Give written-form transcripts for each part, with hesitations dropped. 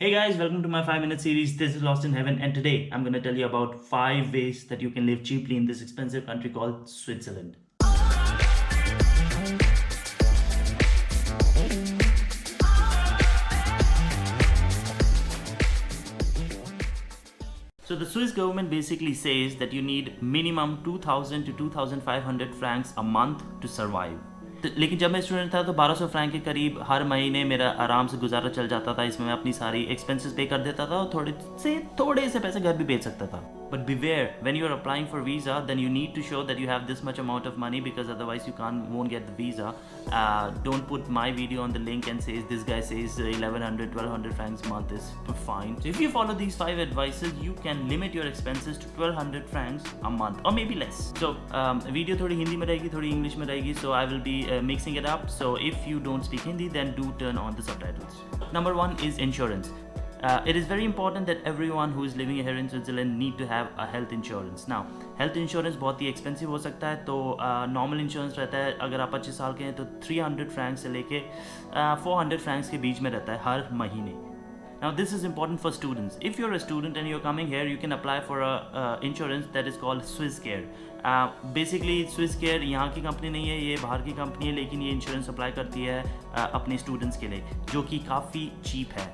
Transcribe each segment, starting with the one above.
Hey guys, welcome to my 5 minute series. This is Lost in Heaven, and today I'm going to tell you about 5 ways that you can live cheaply in this expensive country called Switzerland. So the Swiss government basically says that you need minimum 2000 to 2500 francs a month to survive. लेकिन जब मैं student था तो 1200 Frank के करीब हर महीने मेरा आराम से गुजारा चल जाता था. इसमें मैं अपनी सारी एक्सपेंसेस पे कर देता था और थोड़े से पैसे घर भी भेज सकता था. But beware, when you are applying for visa, then you need to show that you have this much amount of money, because otherwise you won't get the visa. Don't put my video on the link and says this guy says 1100 1200 francs a month is fine. So if you follow these 5 advices, you can limit your expenses to 1200 francs a month or maybe less. So video थोड़ी हिंदी में रहेगी, थोड़ी English में रहेगी, so I will be mixing it up. So if you don't speak Hindi, then do turn on the subtitles. Number 1 is insurance. It is very important that everyone who is living here in Switzerland need to have a health insurance. Now, health insurance बहुत ही expensive हो सकता है, तो normal insurance रहता है अगर आप 25 साल के हैं तो 300 francs से लेके 400 francs के बीच में रहता है हर महीने. Now this is important for students. If you're a student and you're coming here, you can apply for a insurance that is called Swiss Care. Basically Swiss Care यहाँ की कंपनी नहीं है, ये बाहर की कंपनी है, लेकिन ये इंश्योरेंस अप्लाई करती है अपने स्टूडेंट्स के लिए, जो कि काफ़ी चीप है.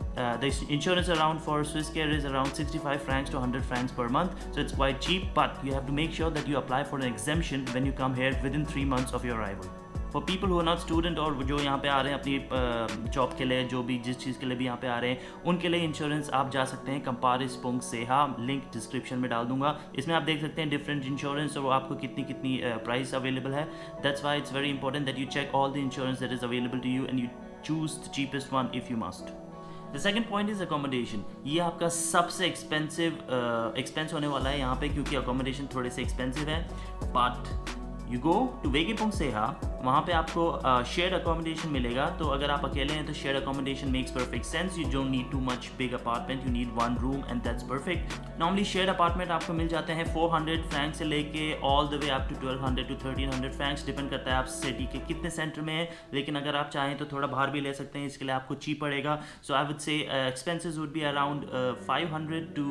The insurance around for Swiss Care is around 65 francs to 100 francs per month, so it's quite cheap, but you have to make sure that you apply for an exemption when you come here within 3 months of your arrival. For people who are not student और जो यहाँ पे आ रहे हैं अपनी job के लिए, जो भी जिस चीज़ के लिए भी यहाँ पे आ रहे हैं, उनके लिए इंश्योरेंस आप जा सकते हैं Comparis.ch, लिंक डिस्क्रिप्शन में डाल दूंगा. इसमें आप देख सकते हैं डिफरेंट इंश्योरेंस और आपको कितनी प्राइस अवेलेबल है. That's why it's very important that you check all the insurance that is available to you and you choose the cheapest one if you must. The second point is accommodation. ये आपका सबसे expense होने वाला है यहाँ पे, क्योंकि accommodation थोड़े से एक्सपेंसिव है. बट यू गो टू वेगी.ch, वहाँ पे आपको शेयर्ड अकोमोडेशन मिलेगा. तो अगर आप अकेले हैं तो shared accommodation makes perfect sense. You don't need too much big apartment, you need 1 room and that's perfect. Normally shared apartment आपको मिल जाते हैं 400 फ्रैंक से लेके all the way up to 1200 to 1300 francs. Depend करता है आप सिटी के कितने सेंटर में है, लेकिन अगर आप चाहें तो थोड़ा बाहर भी ले सकते हैं, इसके लिए आपको चीप पड़ेगा. So I would say expenses would be around 500 to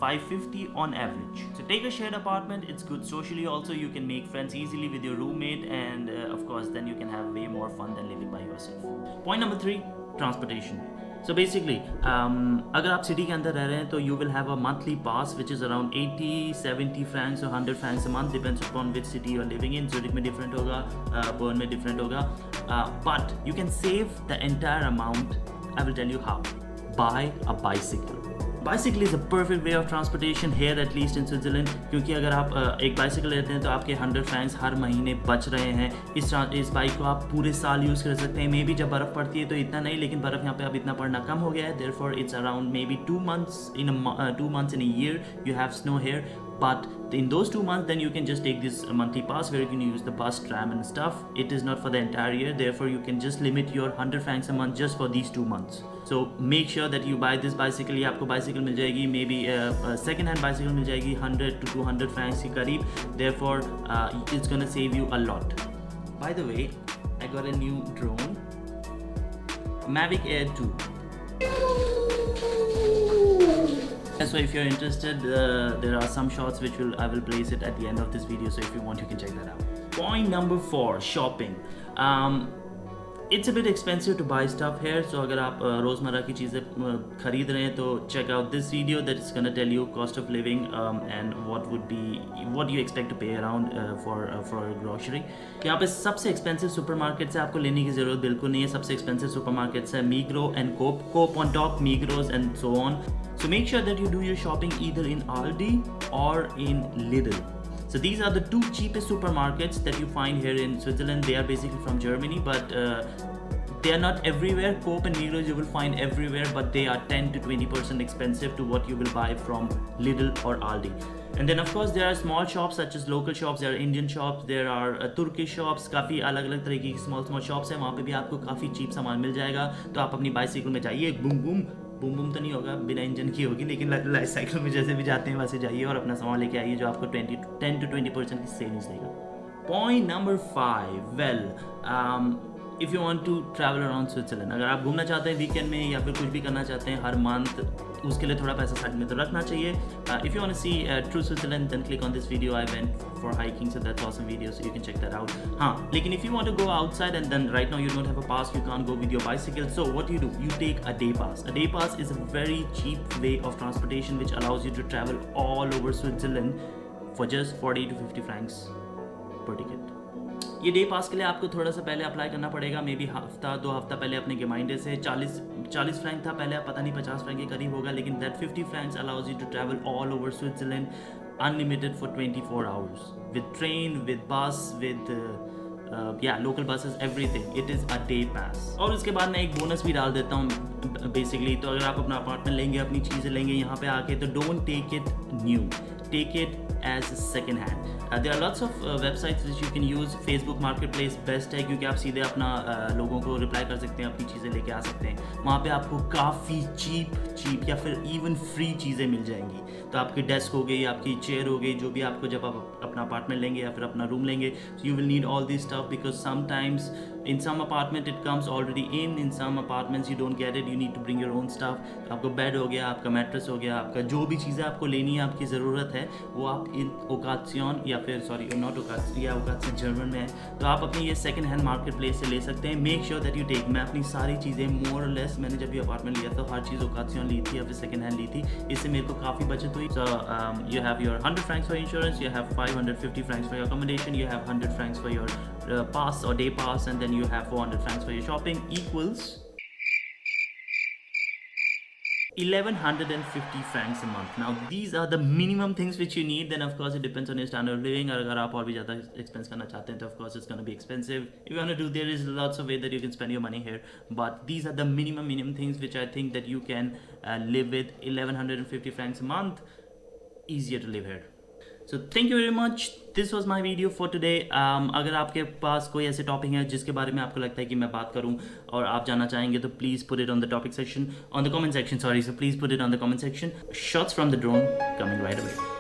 550 on average. So take a shared apartment. It's good socially also. You can make friends easily with your roommate, and of course then you can have way more fun than living by yourself. Point number 3, transportation. So basically अगर आप city के अंदर रह रहे हैं तो you will have a monthly pass which is around 80-70 francs or 100 francs a month, depends upon which city you are living in. Zurich में different होगा, Bern में different होगा, but you can save the entire amount. I will tell you how. Buy a bicycle. Bicycle is a perfect way of transportation here, at least in Switzerland, क्योंकि अगर आप एक bicycle लेते हैं तो आपके 100 फ्रैंक्स हर महीने बच रहे हैं. इस बाइक को आप पूरे साल यूज़ कर सकते हैं. मे बी जब बर्फ़ पड़ती है तो इतना नहीं, लेकिन बर्फ़ यहाँ पे अब इतना पड़ना कम हो गया है. therefore it's around maybe 2 months in a year you have snow here. But in those 2 months, then you can just take this monthly pass where you can use the bus, tram and stuff. It is not for the entire year, therefore you can just limit your 100 francs a month just for these 2 months. So make sure that you buy this bicycle. ये आपको bicycle मिल जाएगी, maybe second hand bicycle मिल जाएगी 100 to 200 francs के करीब. Therefore it's gonna save you a lot. By the way, I got a new drone, Mavic Air 2. So if you're interested, there are some shots which I will place it at the end of this video, so if you want you can check that out. Point number 4, shopping. It's a bit expensive to buy stuff here, so अगर आप रोज़मर्रा की चीज़ें खरीद रहे हैं तो check out this video that is gonna tell you cost of living and what you expect to pay around for grocery. यहाँ पे सबसे expensive supermarkets है, आपको लेने की ज़रूरत बिल्कुल नहीं है. सबसे expensive supermarkets है Migros and Coop on top, Migros and so on. So make sure that you do your shopping either in Aldi or in Lidl. So these are the 2 cheapest supermarkets that you find here in Switzerland. They are basically from Germany, but they are not everywhere. Coop and Migros you will find everywhere, but they are 10 to 20% expensive to what you will buy from Lidl or Aldi. And then of course there are small shops such as local shops, there are Indian shops, there are Turkish shops, काफ़ी अलग अलग तरीके की small shops हैं. वहाँ पे भी आपको काफ़ी cheap सामान मिल जाएगा. तो आप अपनी बाइसिकल में जाइए, बूम तो नहीं होगा, बिना इंजन की होगी, लेकिन लाइफ साइकिल में जैसे भी जाते हैं वैसे जाइए और अपना सामान लेके आइए जो आपको 10 to 20% की सेविंग्स देगा. Point number 5, well if you want to travel around Switzerland, अगर आप घूमना चाहते हैं वीकेंड में या फिर कुछ भी करना चाहते हैं हर मंथ, उसके लिए थोड़ा पैसा साइड में तो रखना चाहिए. If you want to see through Switzerland then click on this video. I went for hiking, so that's awesome video, so you can check that out. हाँ, लेकिन if you want to go outside and then right now you don't have a pass, you can't go with your bicycle, so what you do, you take a day pass. A day pass is a very cheap way of transportation which allows you to travel all over Switzerland for just 40 to 50 francs per ticket. ये day पास के लिए आपको थोड़ा सा पहले apply करना पड़ेगा, may be हफ्ता 2 हफ्ता पहले अपने गेमाइंडे से. 40 फ्रैंक था पहले, पता नहीं 50 फ्रैंक के करीब होगा, लेकिन that 50 francs allows you to travel all over Switzerland unlimited for 24 hours with train, with bus, with local buses, everything. It is a day pass. और उसके बाद मैं एक बोनस भी डाल देता हूँ बेसिकली. तो अगर आप अपना अपार्टमेंट लेंगे, अपनी चीज़ें लेंगे यहाँ पे आके, तो don't take it new, take it as a second hand. There are lots of websites which you can use. Facebook Marketplace best है क्योंकि आप सीधे अपना लोगों को रिप्लाई कर सकते हैं, अपनी चीज़ें लेके आ सकते हैं. वहाँ पे आपको काफ़ी चीप या फिर इवन फ्री चीज़ें मिल जाएंगी. तो आपकी डेस्क हो गई, आपकी चेयर हो गई, जो भी आपको जब आप अपना अपार्टमेंट लेंगे या फिर अपना रूम लेंगे, you will need all this stuff because sometimes in some apartment it comes already in some apartments you don't get it, you need to bring your own stuff. तो आपको बेड हो गया, आपका मैट्रेस हो गया, आपका जो भी चीज़ें आपको लेनी है, आपकी ज़रूरत है, वो आप इन ओकासियन या फिर सॉरी नॉट ओकासियन, या ओकासियन जर्मन में है, तो आप अपनी ये सेकंड हैंड मार्केट प्लेस से ले सकते हैं. Make sure that you take. मैं अपनी सारी चीज़ें मोर और लेस, मैंने जब ये अपार्टमेंट लिया था हर चीज़ ओकासियन ली थी या फिर सेकंड हैंड ली थी. इससे मेरे को काफ़ी बचत हुई. So you have your 100 francs for insurance, you have 550 francs for your accommodation, you have 100 francs for your pass or day pass, and then you have 400 francs for your shopping, equals 1150 francs a month. Now these are the minimum things which you need. Then of course it depends on your standard of living. अगर आप और भी ज़्यादा expense करना चाहते हैं तो of course it's going to be expensive. If you want to do, there is lots of way that you can spend your money here, but these are the minimum things which I think that you can live with. 1150 francs a month, easier to live here. So thank you very much. This was my video for today. अगर आपके पास कोई ऐसे topic है जिसके बारे में आपको लगता है कि मैं बात करूं और आप जानना चाहेंगे तो please put it on the topic section, on the comment section, sorry. So please put it on the comment section. Shots from the drone coming right away.